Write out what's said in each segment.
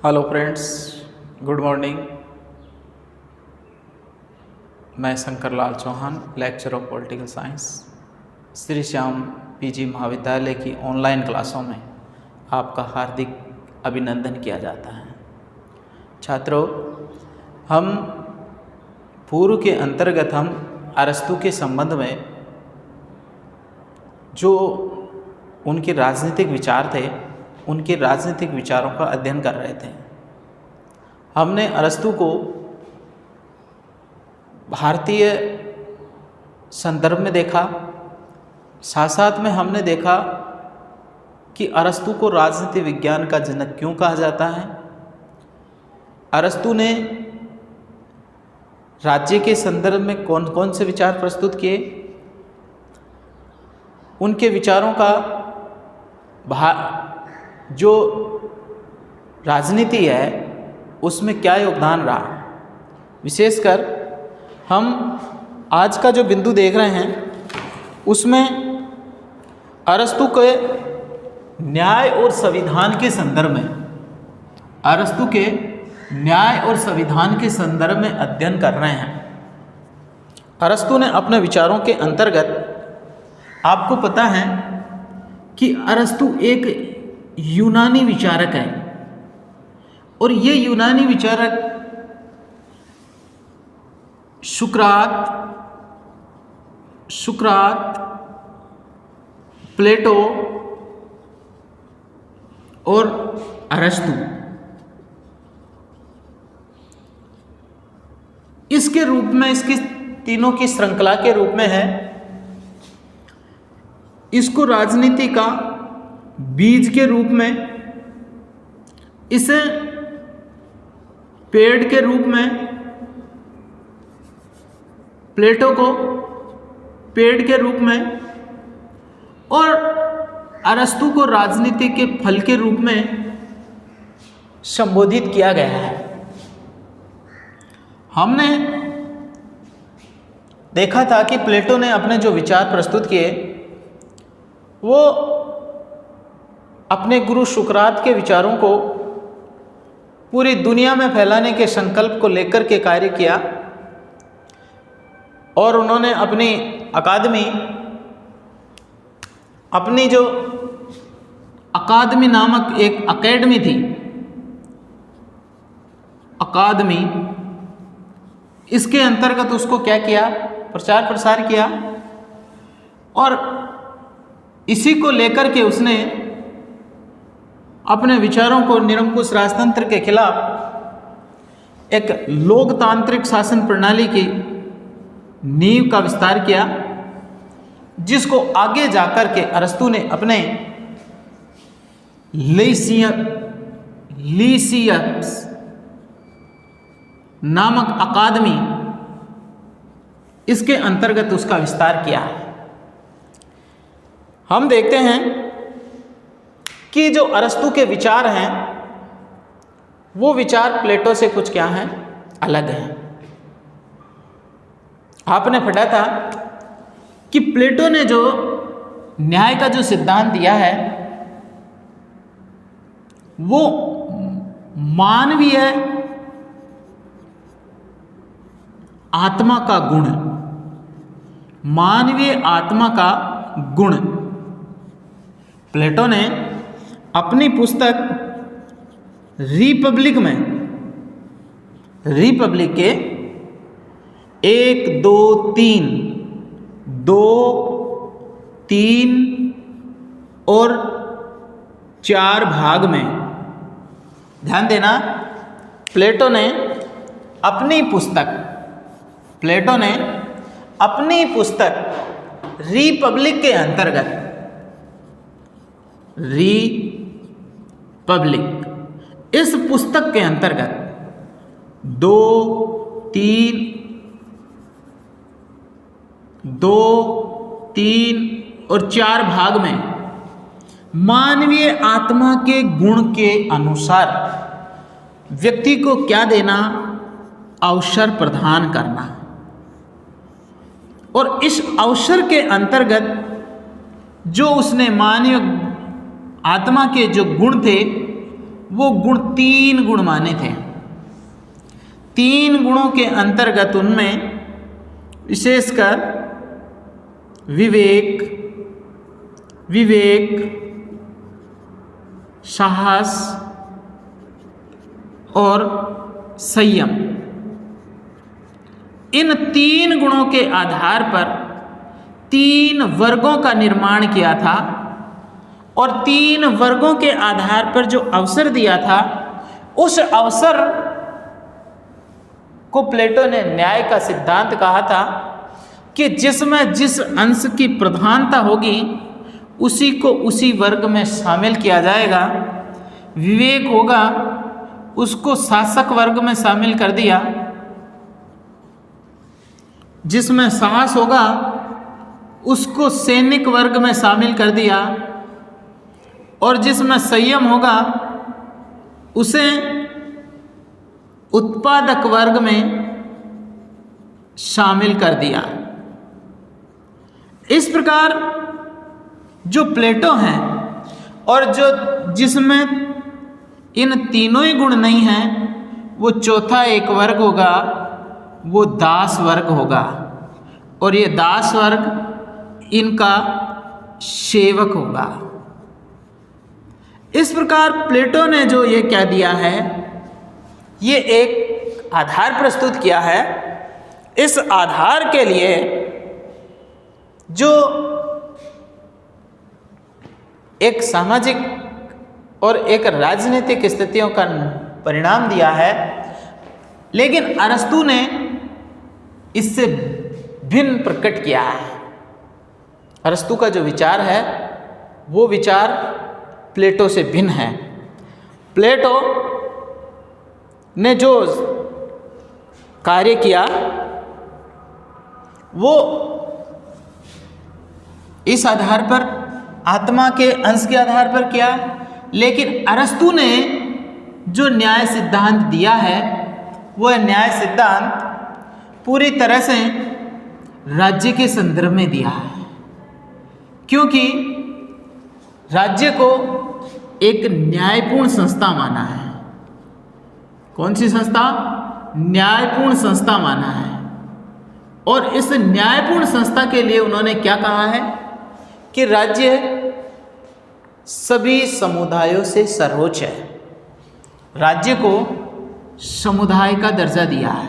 Hello friends, good morning. मैं Shankar Lal Chauhan, lecture of political science, Shri Shyam PG महाविद्यालय की ऑनलाइन क्लासों में आपका हार्दिक अभिनंदन किया जाता है। छात्रों, हम पूर्व के अंतर्गत हम अरस्तु के संबंध में जो उनके राजनीतिक विचार थे, उनके राजनीतिक विचारों का अध्ययन कर रहे थे। हमने अरस्तु को भारतीय संदर्भ में देखा, साथ साथ में हमने देखा कि अरस्तु को राजनीति विज्ञान का जनक क्यों कहा जाता है। अरस्तु ने राज्य के संदर्भ में कौन कौन से विचार प्रस्तुत किए, उनके विचारों का जो राजनीति है उसमें क्या योगदान रहा। विशेषकर हम आज का जो बिंदु देख रहे हैं उसमें अरस्तु के न्याय और संविधान के संदर्भ में, अरस्तु के न्याय और संविधान के संदर्भ में अध्ययन कर रहे हैं। अरस्तु ने अपने विचारों के अंतर्गत, आपको पता है कि अरस्तु एक यूनानी विचारक है और ये यूनानी विचारक सुकरात, प्लेटो और अरस्तु, इसके रूप में, इसकी तीनों की श्रृंखला के रूप में है। इसको राजनीति का बीज के रूप में, इसे पेड़ के रूप में, प्लेटो को पेड़ के रूप में और अरस्तु को राजनीति के फल के रूप में संबोधित किया गया है। हमने देखा था कि प्लेटो ने अपने जो विचार प्रस्तुत किए वो अपने गुरु सुकरात के विचारों को पूरी दुनिया में फैलाने के संकल्प को लेकर के कार्य किया और उन्होंने अपनी अकादमी, अपनी जो अकादमी नामक एक एकेडमी थी, अकादमी, इसके अंतर्गत उसको क्या किया, प्रचार प्रसार किया और इसी को लेकर के उसने अपने विचारों को निरंकुश राजतंत्र के खिलाफ एक लोकतांत्रिक शासन प्रणाली की नींव का विस्तार किया, जिसको आगे जाकर के अरस्तु ने अपने लीसियस नामक अकादमी, इसके अंतर्गत उसका विस्तार किया है। हम देखते हैं कि जो अरस्तु के विचार हैं वो विचार प्लेटो से कुछ क्या हैं, अलग हैं। आपने पढ़ा था कि प्लेटो ने जो न्याय का जो सिद्धांत दिया है वो मानवीय आत्मा का गुण, मानवीय आत्मा का गुण, प्लेटो ने अपनी पुस्तक रिपब्लिक में, रिपब्लिक के 1, 2, 3 और 4 भाग में, ध्यान देना, प्लेटो ने अपनी पुस्तक रिपब्लिक के अंतर्गत, रिपब्लिक, इस पुस्तक के अंतर्गत 2, 3 और 4 भाग में मानवीय आत्मा के गुण के अनुसार व्यक्ति को क्या देना, अवसर प्रदान करना, और इस अवसर के अंतर्गत जो उसने मानवीय आत्मा के जो गुण थे वो गुण 3 गुण माने थे। 3 गुणों के अंतर्गत उनमें विशेषकर विवेक, साहस और संयम, इन 3 गुणों के आधार पर 3 वर्गों का निर्माण किया था और 3 वर्गों के आधार पर जो अवसर दिया था, उस अवसर को प्लेटो ने न्याय का सिद्धांत कहा था कि जिसमें जिस अंश की प्रधानता होगी उसी को उसी वर्ग में शामिल किया जाएगा। विवेक होगा, उसको शासक वर्ग में शामिल कर दिया। जिसमें साहस होगा उसको सैनिक वर्ग में शामिल कर दिया और जिसमें संयम होगा उसे उत्पादक वर्ग में शामिल कर दिया। इस प्रकार जो प्लेटो हैं और जो जिसमें इन तीनों ही गुण नहीं हैं, वो चौथा एक वर्ग होगा, वो दास वर्ग होगा और ये दास वर्ग इनका सेवक होगा। इस प्रकार प्लेटो ने जो ये क्या दिया है, ये एक आधार प्रस्तुत किया है। इस आधार के लिए जो एक सामाजिक और एक राजनीतिक स्थितियों का परिणाम दिया है, लेकिन अरस्तु ने इससे भिन्न प्रकट किया है। अरस्तु का जो विचार है वो विचार प्लेटो से भिन्न है। प्लेटो ने जो कार्य किया वो इस आधार पर आत्मा के अंश के आधार पर किया, लेकिन अरस्तु ने जो न्याय सिद्धांत दिया है वह न्याय सिद्धांत पूरी तरह से राज्य के संदर्भ में दिया है, क्योंकि राज्य को एक न्यायपूर्ण संस्था माना है। कौन सी संस्था? न्यायपूर्ण संस्था माना है। और इस न्यायपूर्ण संस्था के लिए उन्होंने क्या कहा है कि राज्य सभी समुदायों से सर्वोच्च है। राज्य को समुदाय का दर्जा दिया है,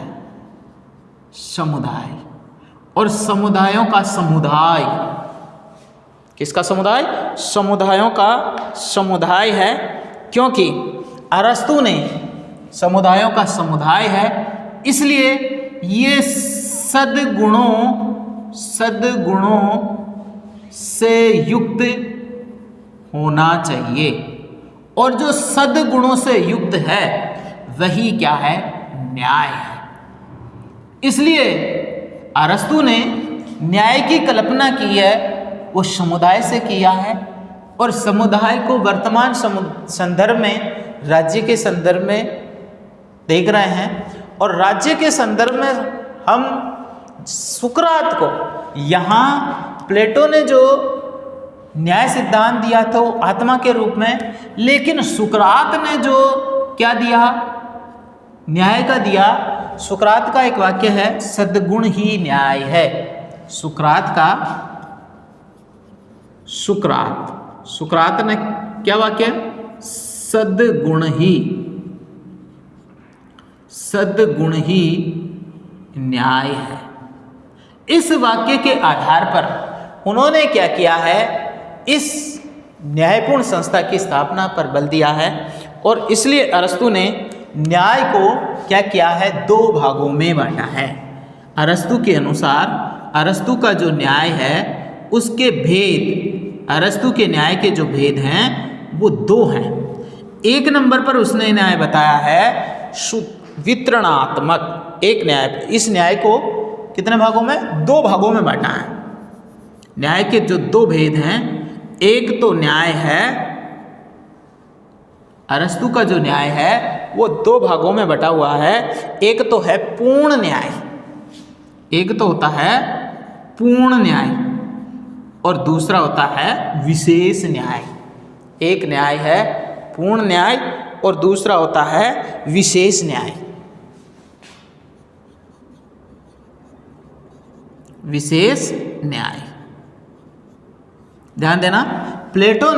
समुदाय, और समुदायों का समुदाय। किसका समुदाय? समुदायों का समुदाय है, क्योंकि अरस्तु ने समुदायों का समुदाय है, इसलिए ये सद्गुणों से युक्त होना चाहिए। और जो सद्गुणों से युक्त है वही क्या है? न्याय है। इसलिए अरस्तु ने न्याय की कल्पना की है वो समुदाय से किया है, और समुदाय को वर्तमान संदर्भ में राज्य के संदर्भ में देख रहे हैं। और राज्य के संदर्भ में हम सुकरात को, यहाँ प्लेटो ने जो न्याय सिद्धांत दिया था वो आत्मा के रूप में, लेकिन सुकरात ने जो क्या दिया? न्याय का दिया। सुकरात का एक वाक्य है, सद्गुण ही न्याय है। सुकरात ने क्या वाक्य? सद्गुण ही न्याय है। इस वाक्य के आधार पर उन्होंने क्या किया है? इस न्यायपूर्ण संस्था की स्थापना पर बल दिया है, और इसलिए अरस्तु ने न्याय को क्या किया है? 2 भागों में बांटा है। अरस्तु के अनुसार अरस्तु का जो न्याय है उसके भेद, अरस्तु के न्याय के जो भेद हैं वो 2 हैं। 1 नंबर पर उसने न्याय बताया है वितरणात्मक एक न्याय। इस न्याय को कितने भागों में? 2 भागों में बांटा है। न्याय के जो 2 भेद हैं, एक तो न्याय है, अरस्तु का जो न्याय है वो 2 भागों में बटा हुआ है। एक तो है पूर्ण न्याय, एक तो होता है पूर्ण न्याय, और दूसरा होता है विशेष न्याय। एक न्याय है पूर्ण न्याय और दूसरा होता है विशेष न्याय। विशेष न्याय, ध्यान देना, प्लेटो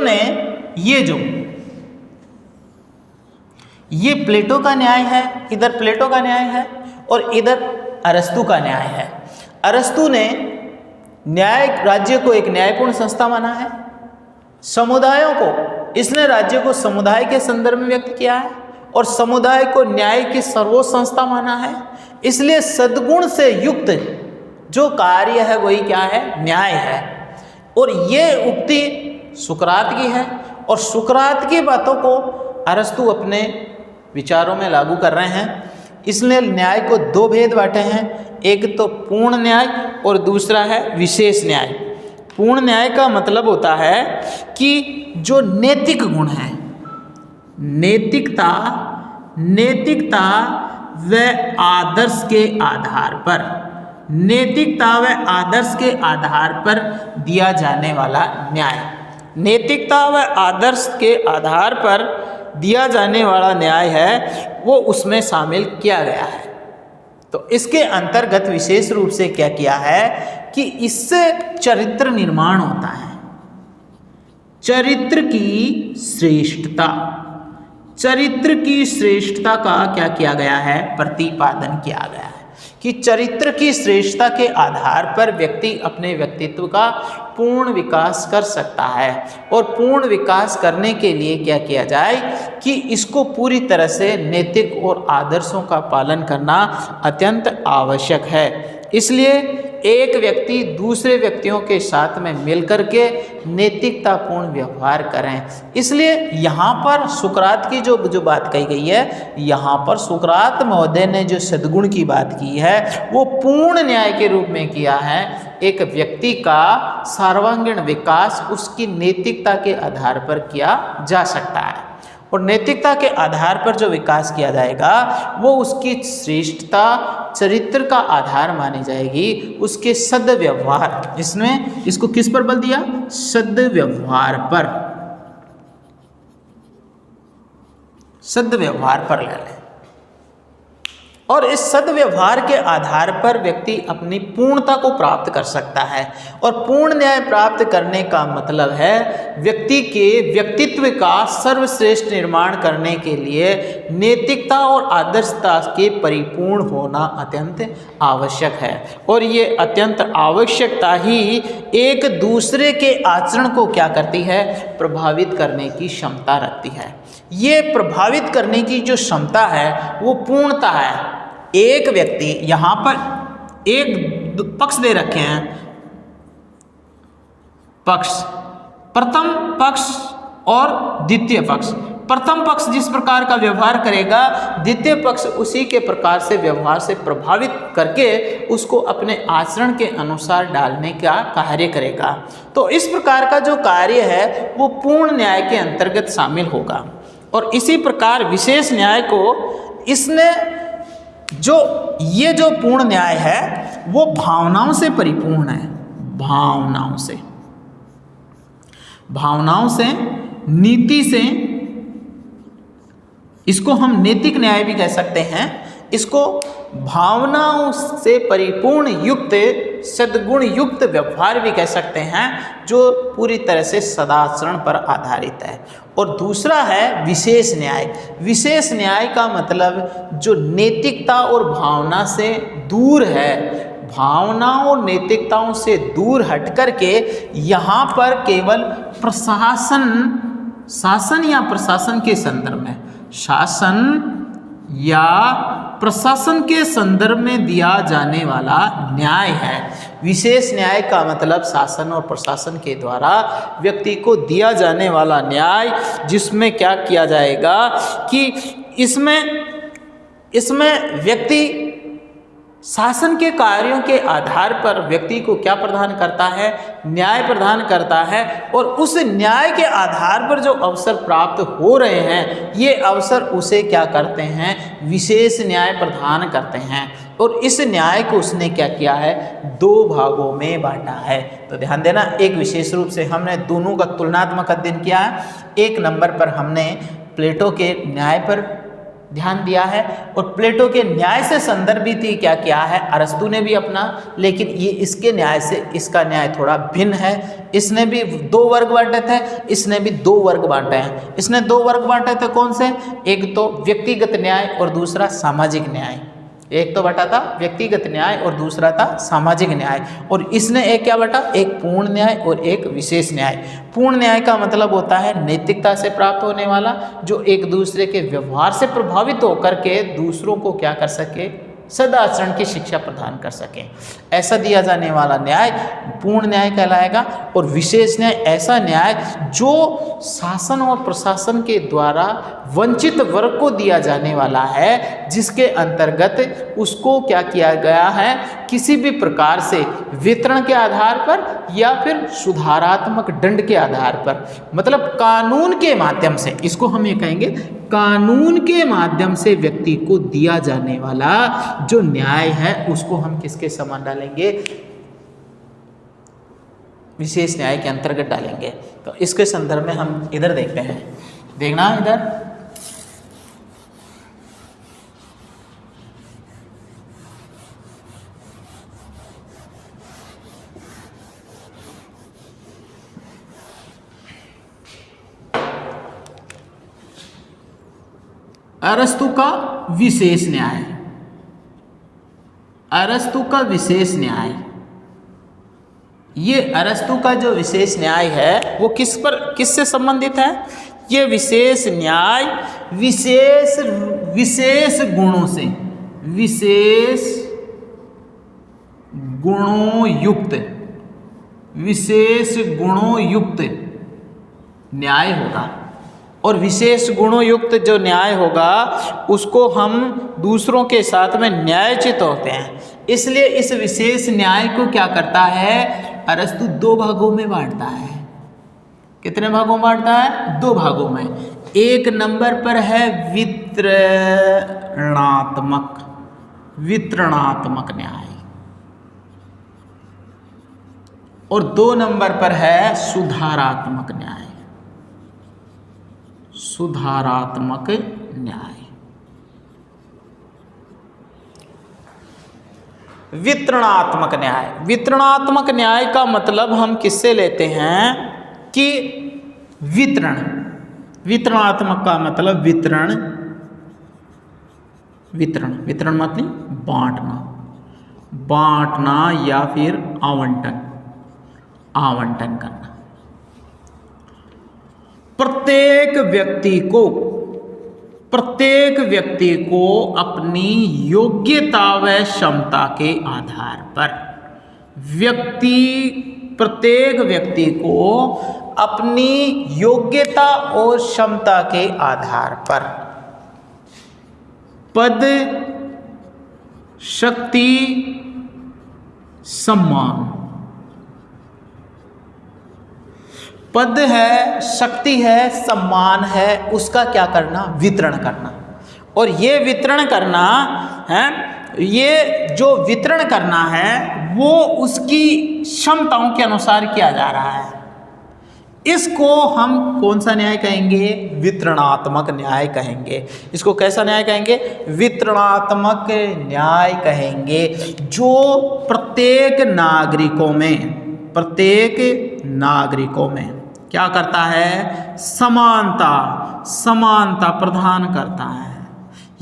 ने ये प्लेटो का न्याय है, इधर प्लेटो का न्याय है और इधर अरस्तु का न्याय है। अरस्तु ने न्याय राज्य को एक न्यायपूर्ण संस्था माना है। समुदायों को, इसने राज्य को समुदाय के संदर्भ में व्यक्त किया है और समुदाय को न्याय की सर्वोच्च संस्था माना है। इसलिए सद्गुण से युक्त जो कार्य है वही क्या है, न्याय है। और ये उक्ति सुकरात की है और सुकरात की बातों को अरस्तु अपने विचारों में लागू कर रहे हैं। इसलिए न्याय को दो भेद बांटे हैं, एक तो पूर्ण न्याय और दूसरा है विशेष न्याय। पूर्ण न्याय का मतलब होता है कि जो नैतिक गुण है, नैतिकता व आदर्श के आधार पर, नैतिकता व आदर्श के आधार पर दिया जाने वाला न्याय, नैतिकता व आदर्श के आधार पर दिया जाने वाला न्याय है, वो उसमें शामिल किया गया है। तो इसके अंतर्गत विशेष रूप से क्या किया है कि इससे चरित्र निर्माण होता है। चरित्र की श्रेष्ठता का क्या किया गया है, प्रतिपादन किया गया है कि चरित्र की श्रेष्ठता के आधार पर व्यक्ति अपने व्यक्तित्व का पूर्ण विकास कर सकता है। और पूर्ण विकास करने के लिए क्या किया जाए कि इसको पूरी तरह से नैतिक और आदर्शों का पालन करना अत्यंत आवश्यक है। इसलिए एक व्यक्ति दूसरे व्यक्तियों के साथ में मिलकर के नैतिकतापूर्ण व्यवहार करें। इसलिए यहाँ पर सुकरात की जो बात कही गई है, यहाँ पर सुकरात महोदय ने जो सद्गुण की बात की है वो पूर्ण न्याय के रूप में किया है। एक व्यक्ति का सर्वांगीण विकास उसकी नैतिकता के आधार पर किया जा सकता है और नैतिकता के आधार पर जो विकास किया जाएगा वो उसकी श्रेष्ठता, चरित्र का आधार मानी जाएगी, उसके सद्व्यवहार। इसमें इसको किस पर बल दिया, सद्व्यवहार पर, सद्व्यवहार पर ले लें। और इस सद्व्यवहार के आधार पर व्यक्ति अपनी पूर्णता को प्राप्त कर सकता है। और पूर्ण न्याय प्राप्त करने का मतलब है व्यक्ति के व्यक्तित्व का सर्वश्रेष्ठ निर्माण करने के लिए नैतिकता और आदर्शता के परिपूर्ण होना अत्यंत आवश्यक है। और ये अत्यंत आवश्यकता ही एक दूसरे के आचरण को क्या करती है, प्रभावित करने की क्षमता रखती है। ये प्रभावित करने की जो क्षमता है वो पूर्णता है। एक व्यक्ति, यहाँ पर एक पक्ष दे रखे हैं, पक्ष, प्रथम पक्ष और द्वितीय पक्ष। प्रथम पक्ष जिस प्रकार का व्यवहार करेगा, द्वितीय पक्ष उसी के प्रकार से व्यवहार से प्रभावित करके उसको अपने आचरण के अनुसार डालने का कार्य करेगा। तो इस प्रकार का जो कार्य है वो पूर्ण न्याय के अंतर्गत शामिल होगा। और इसी प्रकार विशेष न्याय को इसने जो पूर्ण न्याय है वो भावनाओं से परिपूर्ण है, भावनाओं से, नीति से, इसको हम नैतिक न्याय भी कह सकते हैं। इसको भावनाओं से परिपूर्ण युक्त, सद्गुण युक्त व्यवहार भी कह सकते हैं, जो पूरी तरह से सदाचरण पर आधारित है। और दूसरा है विशेष न्याय। विशेष न्याय का मतलब जो नैतिकता और भावना से दूर है, भावनाओं और नैतिकताओं से दूर हट करके यहाँ पर केवल शासन या प्रशासन के संदर्भ में, शासन या प्रशासन के संदर्भ में दिया जाने वाला न्याय है। विशेष न्याय का मतलब शासन और प्रशासन के द्वारा व्यक्ति को दिया जाने वाला न्याय, जिसमें क्या किया जाएगा कि इसमें व्यक्ति शासन के कार्यों के आधार पर व्यक्ति को क्या प्रदान करता है, न्याय प्रदान करता है। और उस न्याय के आधार पर जो अवसर प्राप्त हो रहे हैं, ये अवसर उसे क्या करते हैं, विशेष न्याय प्रदान करते हैं। और इस न्याय को उसने क्या किया है, दो भागों में बांटा है। तो ध्यान देना, एक विशेष रूप से हमने दोनों का तुलनात्मक अध्ययन किया है। एक नंबर पर हमने प्लेटो के न्याय पर ध्यान दिया है, और प्लेटो के न्याय से संदर्भित ही क्या किया है, अरस्तु ने भी अपना, लेकिन ये इसके न्याय से इसका न्याय थोड़ा भिन्न है। इसने भी दो वर्ग बांटे थे, इसने भी दो वर्ग बांटे हैं। इसने दो वर्ग बांटे थे, कौन से, एक तो व्यक्तिगत न्याय और दूसरा सामाजिक न्याय। एक तो बटा था व्यक्तिगत न्याय और दूसरा था सामाजिक न्याय। और इसने एक क्या बटा, एक पूर्ण न्याय और एक विशेष न्याय। पूर्ण न्याय का मतलब होता है नैतिकता से प्राप्त होने वाला, जो एक दूसरे के व्यवहार से प्रभावित होकर के दूसरों को क्या कर सके, सदाचरण की शिक्षा प्रदान कर सके, ऐसा दिया जाने वाला न्याय पूर्ण न्याय कहलाएगा। और विशेष न्याय ऐसा न्याय जो शासन और प्रशासन के द्वारा वंचित वर्ग को दिया जाने वाला है, जिसके अंतर्गत उसको क्या किया गया है, किसी भी प्रकार से वितरण के आधार पर या फिर सुधारात्मक दंड के आधार पर, मतलब कानून के माध्यम से, इसको हम ये कहेंगे कानून के माध्यम से व्यक्ति को दिया जाने वाला जो न्याय है, उसको हम किसके समान डालेंगे, विशेष न्याय के अंतर्गत डालेंगे। तो इसके संदर्भ में हम इधर देखते हैं, देखना इधर, अरस्तु का विशेष न्याय। अरस्तु का विशेष न्याय, ये अरस्तु का जो विशेष न्याय है वो किससे संबंधित है, ये विशेष न्याय विशेष गुणों से, विशेष गुणों युक्त न्याय होगा। और विशेष गुणों युक्त जो न्याय होगा उसको हम दूसरों के साथ में न्यायोचित होते हैं, इसलिए इस विशेष न्याय को क्या करता है, अरस्तु दो भागों में बांटता है। कितने भागों में बांटता है, दो भागों में। एक नंबर पर है वितरणात्मक न्याय, और दो नंबर पर है सुधारात्मक न्याय। सुधारात्मक न्याय, वितरणात्मक न्याय। वितरणात्मक न्याय का मतलब हम किससे लेते हैं कि वितरण, वितरणात्मक का मतलब वितरण मतलब बांटना या फिर आवंटन करना। प्रत्येक व्यक्ति को अपनी योग्यता व क्षमता के आधार पर, प्रत्येक व्यक्ति को अपनी योग्यता और क्षमता के आधार पर पद, शक्ति, सम्मान, पद है, शक्ति है, सम्मान है, उसका क्या करना, वितरण करना। और ये वितरण करना है, ये जो वितरण करना है वो उसकी क्षमताओं के अनुसार किया जा रहा है। इसको हम कौन सा न्याय कहेंगे, वितरणात्मक न्याय कहेंगे। इसको कैसा न्याय कहेंगे, वितरणात्मक न्याय कहेंगे, जो प्रत्येक नागरिकों में क्या करता है, समानता प्रदान करता है।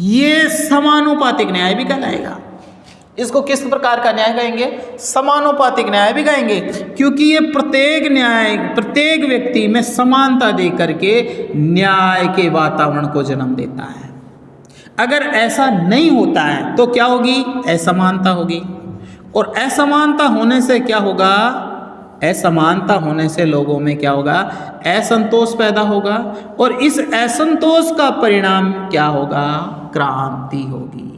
ये समानुपातिक न्याय भी कहलाएगा। इसको किस प्रकार का न्याय कहेंगे, समानुपातिक न्याय भी कहेंगे, क्योंकि ये प्रत्येक व्यक्ति में समानता दे करके न्याय के वातावरण को जन्म देता है। अगर ऐसा नहीं होता है तो क्या होगी, असमानता होगी। और असमानता होने से क्या होगा, असमानता होने से लोगों में क्या होगा, असंतोष पैदा होगा। और इस असंतोष का परिणाम क्या होगा, क्रांति होगी।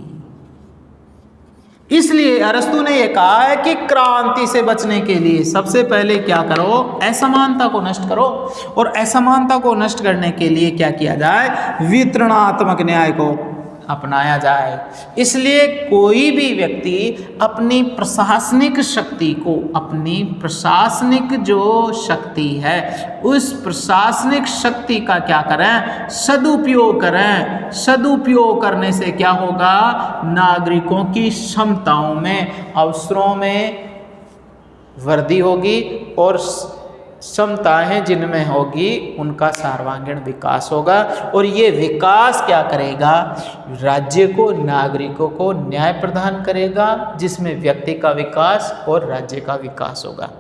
इसलिए अरस्तु ने यह कहा है कि क्रांति से बचने के लिए सबसे पहले क्या करो, असमानता को नष्ट करो। और असमानता को नष्ट करने के लिए क्या किया जाए, वितरणात्मक न्याय को अपनाया जाए। इसलिए कोई भी व्यक्ति अपनी प्रशासनिक शक्ति को, अपनी प्रशासनिक जो शक्ति है उस प्रशासनिक शक्ति का क्या करें, सदुपयोग करें। सदुपयोग करने से क्या होगा, नागरिकों की क्षमताओं में, अवसरों में वृद्धि होगी और क्षमताएं जिनमें होगी उनका सर्वांगीण विकास होगा। और ये विकास क्या करेगा, राज्य को, नागरिकों को न्याय प्रदान करेगा, जिसमें व्यक्ति का विकास और राज्य का विकास होगा।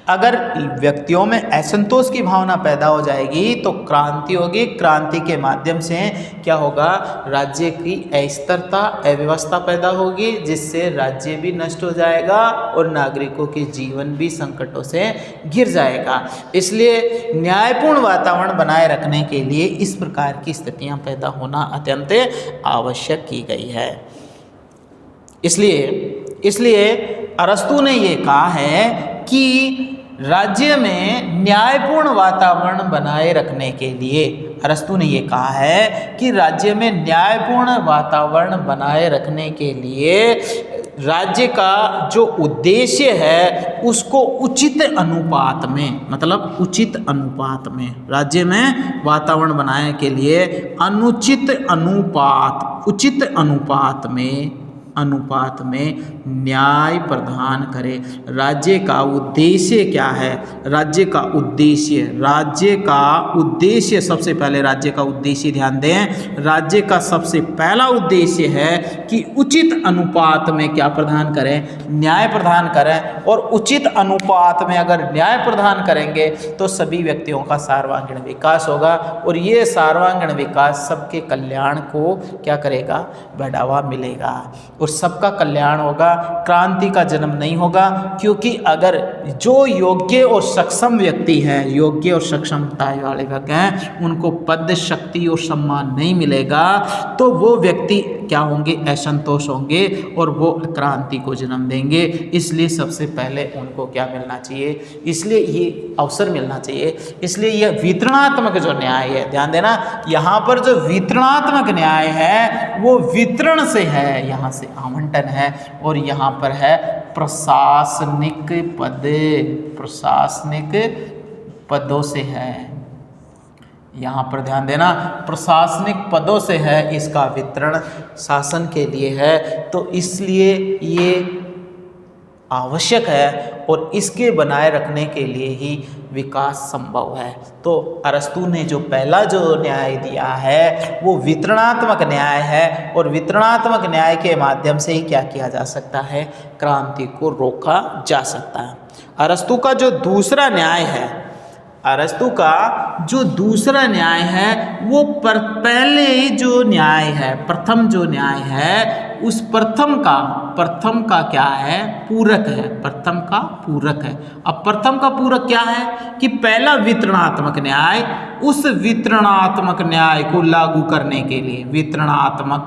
अगर व्यक्तियों में असंतोष की भावना पैदा हो जाएगी तो क्रांति होगी। क्रांति के माध्यम से क्या होगा, राज्य की अस्थिरता, अव्यवस्था पैदा होगी, जिससे राज्य भी नष्ट हो जाएगा और नागरिकों के जीवन भी संकटों से घिर जाएगा। इसलिए न्यायपूर्ण वातावरण बनाए रखने के लिए इस प्रकार की स्थितियां पैदा होना अत्यंत आवश्यक की गई है। इसलिए अरस्तु ने ये कहा है कि राज्य में न्यायपूर्ण वातावरण बनाए रखने के लिए, अरस्तु ने ये कहा है कि राज्य में न्यायपूर्ण वातावरण बनाए रखने के लिए राज्य का जो उद्देश्य है उसको उचित अनुपात में, मतलब उचित अनुपात में, राज्य में वातावरण बनाने के लिए उचित अनुपात में न्याय प्रदान करे। राज्य का उद्देश्य क्या है, राज्य का उद्देश्य सबसे पहले राज्य का उद्देश्य ध्यान दें। राज्य का सबसे पहला उद्देश्य है कि उचित अनुपात में क्या प्रदान करें, न्याय प्रदान करें। और उचित अनुपात में अगर न्याय प्रदान करेंगे तो सभी व्यक्तियों का सर्वांगीण विकास होगा और ये सर्वांगीण विकास सबके कल्याण को क्या करेगा, बढ़ावा मिलेगा और सबका कल्याण होगा। क्रांति का जन्म नहीं होगा, क्योंकि अगर जो योग्य और सक्षम व्यक्ति हैं, योग्य और सक्षमता वाले व्यक्ति हैं, उनको पद, शक्ति और सम्मान नहीं मिलेगा तो वो व्यक्ति क्या होंगे, असंतोष होंगे और वो क्रांति को जन्म देंगे। इसलिए सबसे पहले उनको क्या मिलना चाहिए, इसलिए ये अवसर मिलना चाहिए। इसलिए यह वितरणात्मक जो न्याय है, ध्यान देना, यहाँ पर जो वितरणात्मक न्याय है वो वितरण से है, यहाँ से आवंटन है, और यहाँ पर है प्रशासनिक पदों से है। यहाँ पर ध्यान देना, प्रशासनिक पदों से है, इसका वितरण शासन के लिए है। तो इसलिए ये आवश्यक है और इसके बनाए रखने के लिए ही विकास संभव है। तो अरस्तु ने जो पहला जो न्याय दिया है वो वितरणात्मक न्याय है और वितरणात्मक न्याय के माध्यम से ही क्या किया जा सकता है, क्रांति को रोका जा सकता है। अरस्तु का जो दूसरा न्याय है, अरस्तु का जो दूसरा न्याय है वो पहले जो न्याय है, प्रथम जो न्याय है उस प्रथम का क्या है, पूरक है, प्रथम का पूरक है। अब प्रथम का पूरक क्या है कि पहला वितरणात्मक न्याय, उस वितरणात्मक न्याय को लागू करने के लिए, वितरणात्मक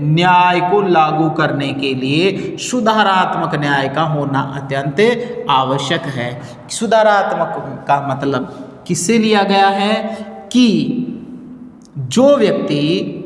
न्याय को लागू करने के लिए सुधारात्मक न्याय का होना अत्यंत आवश्यक है। सुधारात्मक का मतलब किससे लिया गया है कि जो व्यक्ति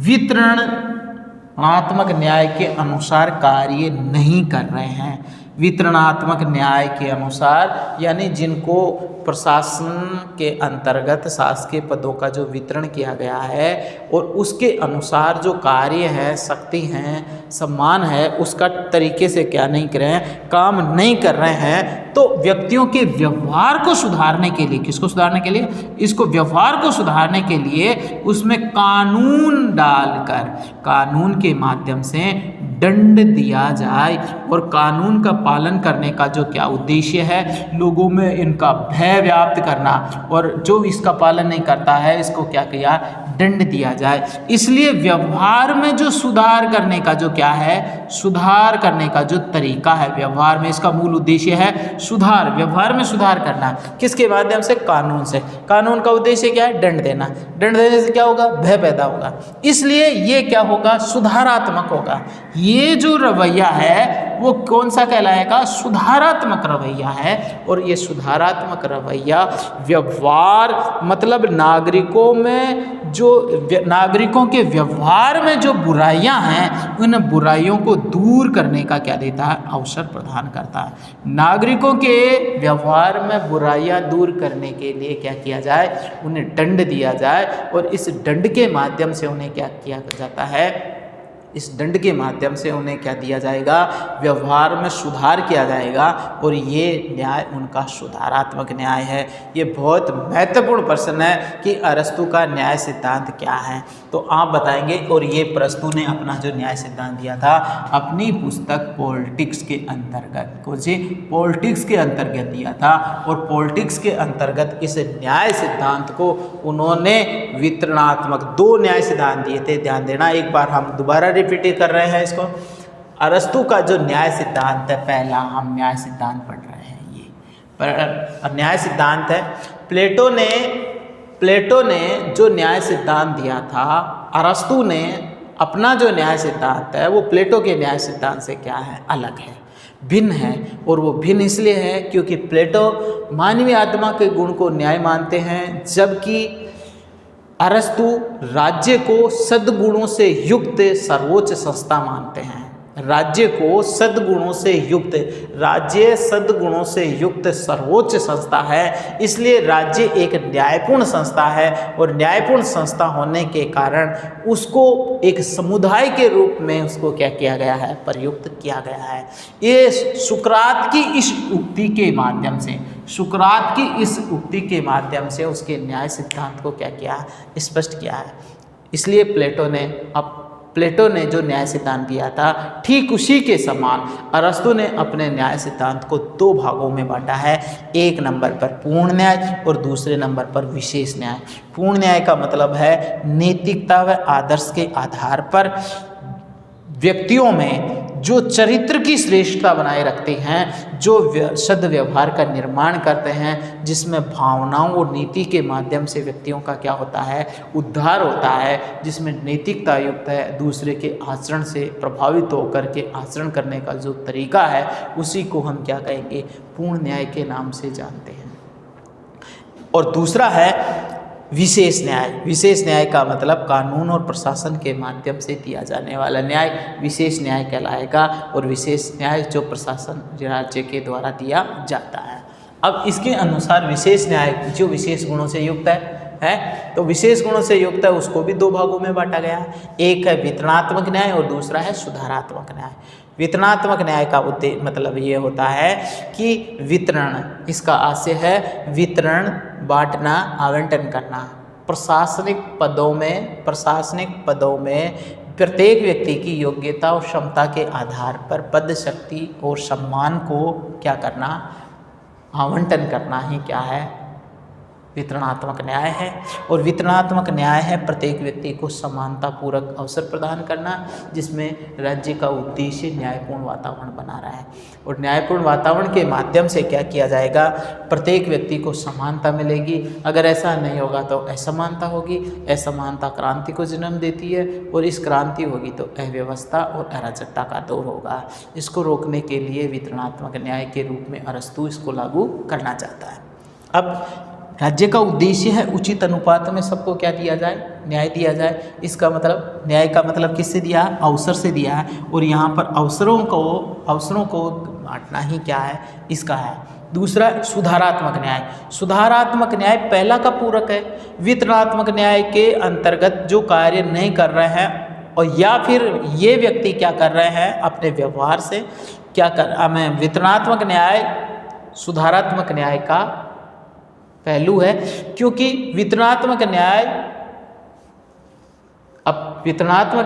वितरणात्मक न्याय के अनुसार कार्य नहीं कर रहे हैं, वितरणात्मक न्याय के अनुसार, यानी जिनको प्रशासन के अंतर्गत शासकीय पदों का जो वितरण किया गया है और उसके अनुसार जो कार्य है, शक्ति हैं, सम्मान है, उसका तरीके से क्या नहीं कर रहे हैं, काम नहीं कर रहे हैं, तो व्यक्तियों के व्यवहार को सुधारने के लिए, किसको सुधारने के लिए, इसको व्यवहार को सुधारने के लिए उसमें कानून डालकर, कानून के माध्यम से दंड दिया जाए। और कानून का पालन करने का जो क्या उद्देश्य है, लोगों में इनका भय व्याप्त करना, और जो इसका पालन नहीं करता है इसको क्या किया, दंड दिया जाए। इसलिए व्यवहार में जो सुधार करने का जो क्या है, सुधार करने का जो तरीका है, व्यवहार में इसका मूल उद्देश्य है सुधार, व्यवहार में सुधार करना। किसके माध्यम से, कानून से। कानून का उद्देश्य क्या है, दंड देना। दंड देने से क्या होगा, भय पैदा होगा। इसलिए ये क्या होगा, सुधारात्मक होगा। ये जो रवैया है वो कौन सा कहलाएगा, सुधारात्मक रवैया है। और ये सुधारात्मक रवैया व्यवहार मतलब नागरिकों में जो नागरिकों के व्यवहार में जो बुराइयां हैं उन बुराइयों को दूर करने का क्या देता है, अवसर प्रदान करता है। नागरिकों के व्यवहार में बुराइयां दूर करने के लिए क्या किया जाए, उन्हें दंड दिया जाए और इस दंड के माध्यम से उन्हें क्या किया जाता है, इस दंड के माध्यम से उन्हें क्या दिया जाएगा, व्यवहार में सुधार किया जाएगा और ये न्याय उनका सुधारात्मक न्याय है। ये बहुत महत्वपूर्ण प्रश्न है कि अरस्तु का न्याय सिद्धांत क्या है, तो आप बताएंगे। और ये अरस्तु ने अपना जो न्याय सिद्धांत दिया था अपनी पुस्तक पॉलिटिक्स के अंतर्गत, कुछ पॉलिटिक्स के अंतर्गत दिया था और पॉलिटिक्स के अंतर्गत इस न्याय सिद्धांत को उन्होंने वितरणात्मक 2 न्याय सिद्धांत दिए थे। ध्यान देना, एक बार हम दोबारा रिपीट कर रहे हैं इसको। अरस्तु का जो न्याय सिद्धांत है, पहला हम न्याय सिद्धांत पढ़ रहे हैं, ये पर न्याय सिद्धांत है। प्लेटो ने जो न्याय सिद्धांत दिया था, अरस्तु ने अपना जो न्याय सिद्धांत है वो प्लेटो के न्याय सिद्धांत से क्या है, अलग है, भिन्न है। और वो भिन्न इसलिए है क्योंकि प्लेटो मानवीय आत्मा के गुण को न्याय मानते हैं, जबकि अरस्तु राज्य को सद्गुणों से युक्त सर्वोच्च संस्था मानते हैं। राज्य को सद्गुणों से युक्त, राज्य सद्गुणों से युक्त सर्वोच्च संस्था है, इसलिए राज्य एक न्यायपूर्ण संस्था है और न्यायपूर्ण संस्था होने के कारण उसको एक समुदाय के रूप में उसको क्या किया गया है, प्रयुक्त किया गया है। ये सुकरात की इस उक्ति के माध्यम से, सुकरात की इस उक्ति के माध्यम से उसके न्याय सिद्धांत को क्या किया, स्पष्ट किया है। इसलिए प्लेटो ने जो न्याय सिद्धांत दिया था ठीक उसी के समान अरस्तु ने अपने न्याय सिद्धांत को 2 भागों में बांटा है। एक नंबर पर पूर्ण न्याय और दूसरे नंबर पर विशेष न्याय। पूर्ण न्याय का मतलब है नैतिकता व आदर्श के आधार पर व्यक्तियों में जो चरित्र की श्रेष्ठता बनाए रखते हैं, जो सद्व्यवहार का निर्माण करते हैं, जिसमें भावनाओं और नीति के माध्यम से व्यक्तियों का क्या होता है, उद्धार होता है, जिसमें नैतिकता युक्त है, दूसरे के आचरण से प्रभावित होकर के आचरण करने का जो तरीका है उसी को हम क्या कहेंगे, पूर्ण न्याय के नाम से जानते हैं। और दूसरा है विशेष न्याय। विशेष न्याय का मतलब कानून और प्रशासन के माध्यम से दिया जाने वाला न्याय विशेष न्याय कहलाएगा और विशेष न्याय जो प्रशासन राज्य के द्वारा दिया जाता है। अब इसके अनुसार विशेष न्याय जो विशेष गुणों से युक्त है तो विशेष गुणों से युक्त है उसको भी 2 भागों में बांटा गया है। एक है वितरणात्मक न्याय और दूसरा है सुधारात्मक न्याय। वितरणात्मक न्याय का उद्देश्य मतलब ये होता है कि वितरण, इसका आशय है वितरण, बांटना, आवंटन करना। प्रशासनिक पदों में प्रत्येक व्यक्ति की योग्यता और क्षमता के आधार पर पद, शक्ति और सम्मान को क्या करना, आवंटन करना ही क्या है, वितरणात्मक न्याय है। और वितरणात्मक न्याय है प्रत्येक व्यक्ति को समानतापूर्वक अवसर प्रदान करना, जिसमें राज्य का उद्देश्य न्यायपूर्ण वातावरण बना रहा है। और न्यायपूर्ण वातावरण के माध्यम से क्या किया जाएगा, प्रत्येक व्यक्ति को समानता मिलेगी। अगर ऐसा नहीं होगा तो असमानता होगी, असमानता क्रांति को जन्म देती है और इस क्रांति होगी तो अव्यवस्था और अराजकता का दौर होगा। इसको रोकने के लिए वितरणात्मक न्याय के रूप में अरस्तु इसको लागू करना चाहता है। अब राज्य का उद्देश्य है उचित अनुपात में सबको क्या दिया जाए, न्याय दिया जाए। इसका मतलब न्याय का मतलब किससे दिया है, अवसर से दिया है। और यहाँ पर अवसरों को बांटना ही क्या है, इसका है। दूसरा सुधारात्मक न्याय। सुधारात्मक न्याय पहला का पूरक है। वितरणात्मक न्याय के अंतर्गत जो कार्य नहीं कर रहे हैं और या फिर ये व्यक्ति क्या कर रहे हैं अपने व्यवहार से क्या कर, वितरणात्मक न्याय सुधारात्मक न्याय का पहलू है, क्योंकि वितरणात्मक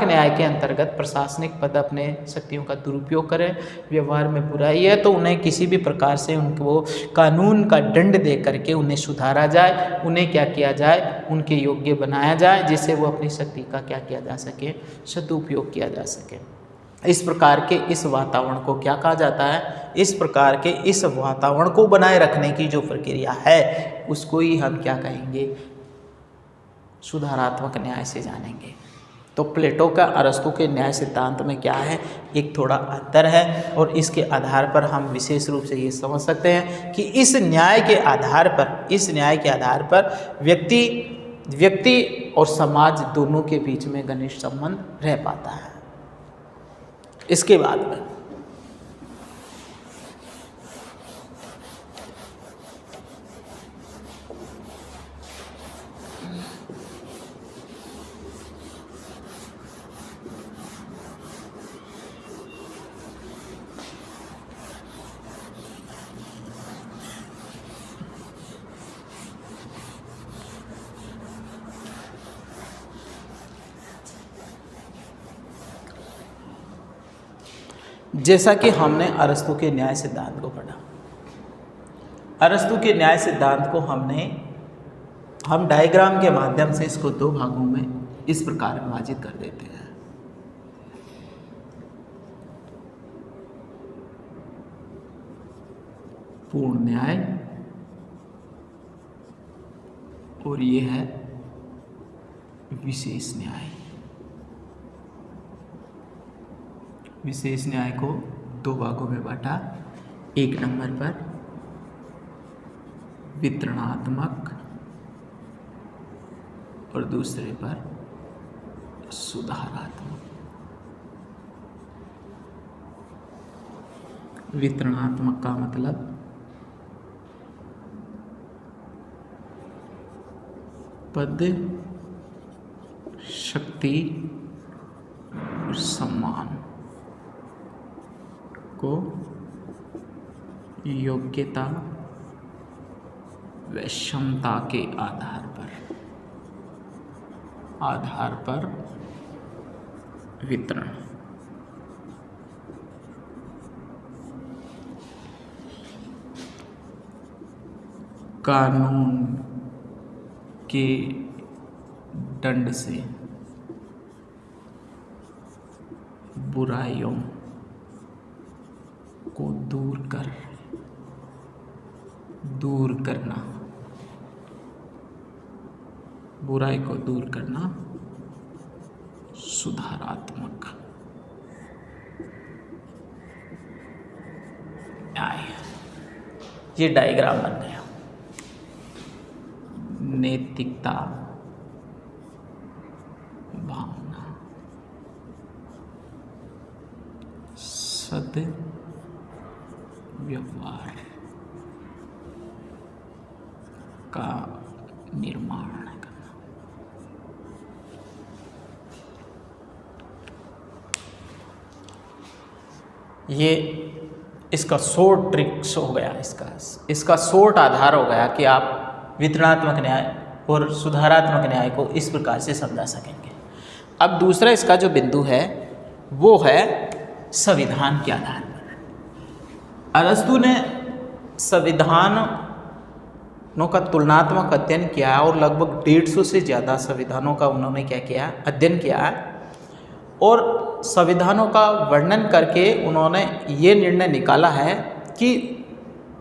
न्याय के अंतर्गत प्रशासनिक पद अपने शक्तियों का दुरुपयोग करें, व्यवहार में बुराई है तो उन्हें किसी भी प्रकार से उनको कानून का दंड दे करके उन्हें सुधारा जाए, उन्हें क्या किया जाए, उनके योग्य बनाया जाए, जिससे वो अपनी शक्ति का क्या किया जा सके, सदुपयोग किया जा सके। इस प्रकार के इस वातावरण को क्या कहा जाता है, इस प्रकार के इस वातावरण को बनाए रखने की जो प्रक्रिया है उसको ही हम क्या कहेंगे, सुधारात्मक न्याय से जानेंगे। तो प्लेटो का अरस्तु के न्याय सिद्धांत में क्या है, एक थोड़ा अंतर है और इसके आधार पर हम विशेष रूप से ये समझ सकते हैं कि इस न्याय के आधार पर व्यक्ति व्यक्ति और समाज दोनों के बीच में घनिष्ठ संबंध रह पाता है। इसके बाद में जैसा कि हमने अरस्तु के न्याय सिद्धांत को पढ़ा, अरस्तु के न्याय सिद्धांत को हम डायग्राम के माध्यम से इसको दो भागों में इस प्रकार विभाजित कर देते हैं। पूर्ण न्याय और ये है विशेष न्याय। विशेष न्याय को दो भागों में बांटा, एक नंबर पर वितरणात्मक और दूसरे पर सुधारात्मक। वितरणात्मक का मतलब पद, शक्ति और सम्मान को योग्यता व क्षमता के आधार पर वितरण। कानून के दंड से बुराइयों को दूर करना, बुराई को दूर करना सुधारात्मक न्याय। ये डायग्राम बन गया। नैतिकता, भावना, सद व्यवहार का निर्माण करना। ये इसका शॉर्ट ट्रिक्स हो गया, इसका शॉर्ट आधार हो गया कि आप वितरणात्मक न्याय और सुधारात्मक न्याय को इस प्रकार से समझा सकेंगे। अब दूसरा इसका जो बिंदु है वो है संविधान के आधार पर। अरस्तु ने संविधानों का तुलनात्मक अध्ययन किया और लगभग 150 से ज़्यादा संविधानों का उन्होंने क्या किया, अध्ययन किया और संविधानों का वर्णन करके उन्होंने ये निर्णय निकाला है कि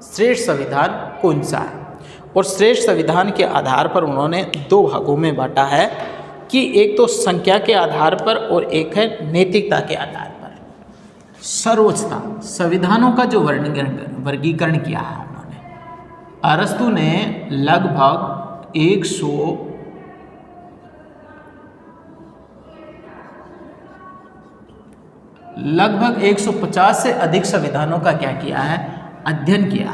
श्रेष्ठ संविधान कौन सा है। और श्रेष्ठ संविधान के आधार पर उन्होंने दो भागों में बांटा है कि एक तो संख्या के आधार पर और एक है नैतिकता के आधार पर। सर्वोच्चता, संविधानों का जो वर्गीकरण किया है उन्होंने, अरस्तु ने लगभग 150 से अधिक संविधानों का क्या किया है, अध्ययन किया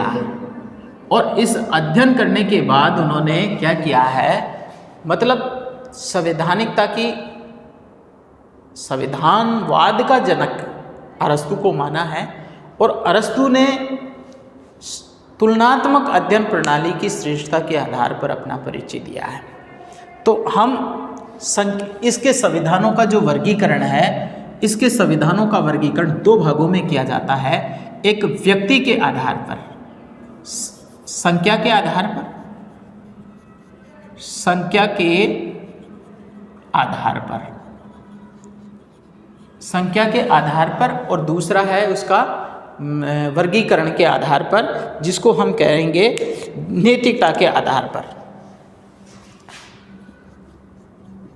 है। और इस अध्ययन करने के बाद उन्होंने क्या किया है, मतलब संविधानवाद का जनक अरस्तु को माना है और अरस्तु ने तुलनात्मक अध्ययन प्रणाली की श्रेष्ठता के आधार पर अपना परिचय दिया है। तो हम इसके संविधानों का जो वर्गीकरण है, इसके संविधानों का वर्गीकरण दो भागों में किया जाता है। एक व्यक्ति के आधार पर, संख्या के आधार पर और दूसरा है उसका वर्गीकरण के आधार पर, जिसको हम कहेंगे नैतिकता के आधार पर।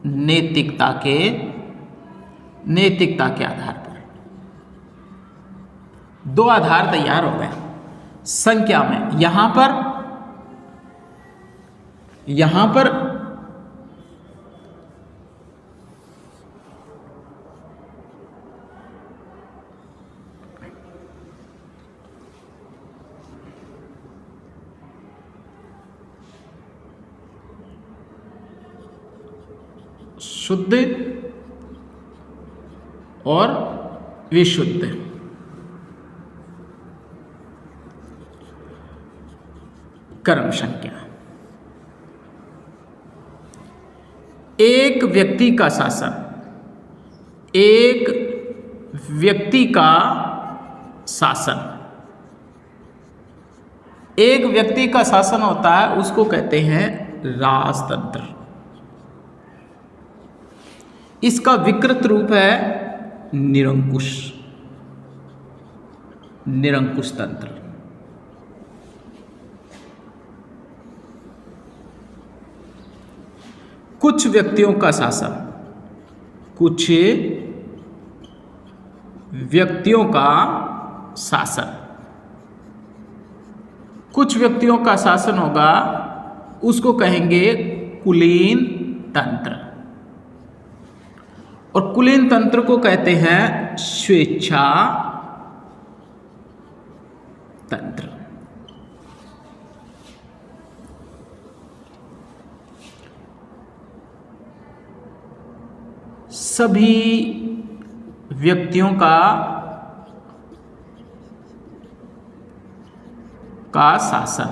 नैतिकता के आधार पर दो आधार तैयार हो गए। संख्या में यहाँ पर यहाँ पर शुद्ध और विशुद्ध, कर्म संज्ञा। एक व्यक्ति का शासन, एक व्यक्ति का शासन, एक व्यक्ति का शासन होता है, उसको कहते हैं राजतंत्र। इसका विकृत रूप है निरंकुश, निरंकुश तंत्र। कुछ व्यक्तियों का शासन, कुछ व्यक्तियों का शासन, कुछ व्यक्तियों का शासन होगा, उसको कहेंगे कुलीन तंत्र। और कुलीन तंत्र को कहते हैं स्वेच्छा तंत्र। सभी व्यक्तियों का शासन,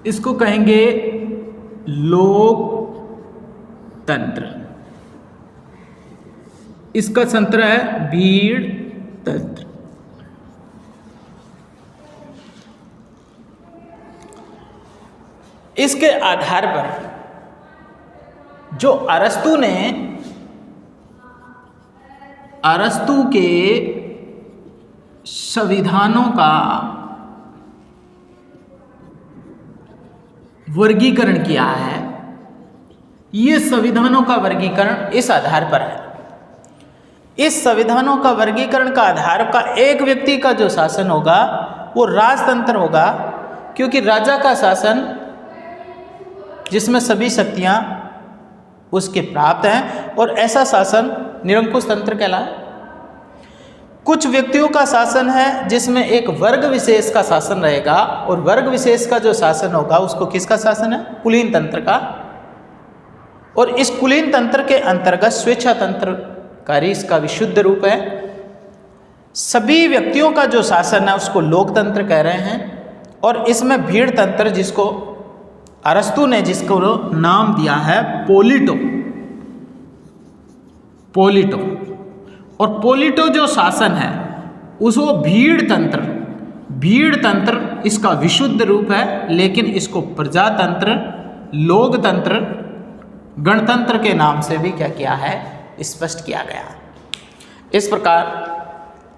इसको कहेंगे लोकतंत्र। इसका तंत्र है भीड़ तंत्र। इसके आधार पर जो अरस्तु के संविधानों का वर्गीकरण किया है, ये संविधानों का वर्गीकरण इस आधार पर है। इस संविधानों का वर्गीकरण का आधार का एक व्यक्ति का जो शासन होगा वो राजतंत्र होगा, क्योंकि राजा का शासन जिसमें सभी शक्तियां उसके प्राप्त हैं, और ऐसा शासन निरंकुश तंत्र कहलाए। कुछ व्यक्तियों का शासन है जिसमें एक वर्ग विशेष का शासन रहेगा, और वर्ग विशेष का जो शासन होगा उसको किसका शासन है? कुलीन तंत्र का। और इस कुलीन तंत्र के अंतर्गत स्वेच्छा तंत्र कार्य इसका विशुद्ध रूप है। सभी व्यक्तियों का जो शासन है उसको लोकतंत्र कह रहे हैं। और इसमें भीड़ तंत्र, जिसको अरस्तु ने जिसको नाम दिया है पोलिटो, पोलिटो, और पोलिटो जो शासन है उसको भीड़ तंत्र, भीड़ तंत्र इसका विशुद्ध रूप है, लेकिन इसको प्रजातंत्र, लोकतंत्र, गणतंत्र के नाम से भी क्या किया है? स्पष्ट किया गया। इस प्रकार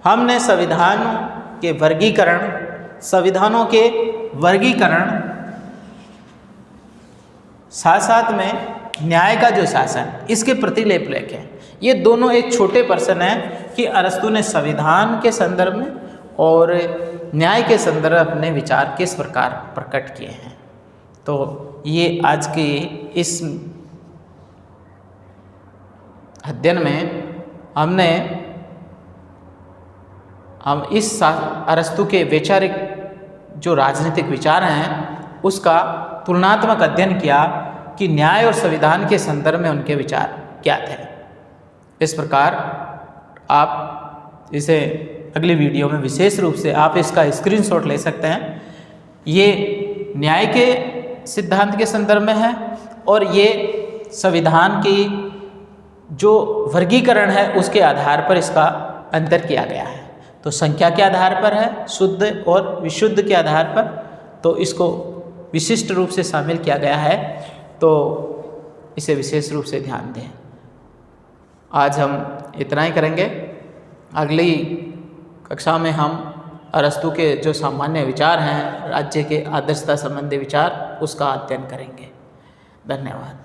हमने संविधानों के वर्गीकरण, संविधानों के वर्गीकरण साथ साथ में न्याय का जो शासन, इसके प्रतिलेप लिखे। ये दोनों एक छोटे प्रश्न हैं कि अरस्तु ने संविधान के संदर्भ में और न्याय के संदर्भ में अपने विचार किस प्रकार प्रकट किए हैं। तो ये आज की इस अध्ययन में हम इस अरस्तु के वैचारिक जो राजनीतिक विचार हैं उसका तुलनात्मक अध्ययन किया कि न्याय और संविधान के संदर्भ में उनके विचार क्या थे। इस प्रकार आप इसे अगली वीडियो में विशेष रूप से आप इसका स्क्रीनशॉट ले सकते हैं। ये न्याय के सिद्धांत के संदर्भ में है और ये संविधान की जो वर्गीकरण है उसके आधार पर इसका अंतर किया गया है। तो संख्या के आधार पर है, शुद्ध और विशुद्ध के आधार पर, तो इसको विशिष्ट रूप से शामिल किया गया है। तो इसे विशेष रूप से ध्यान दें। आज हम इतना ही करेंगे। अगली कक्षा में हम अरस्तु के जो सामान्य विचार हैं, राज्य के आदर्शता संबंधी विचार, उसका अध्ययन करेंगे। धन्यवाद।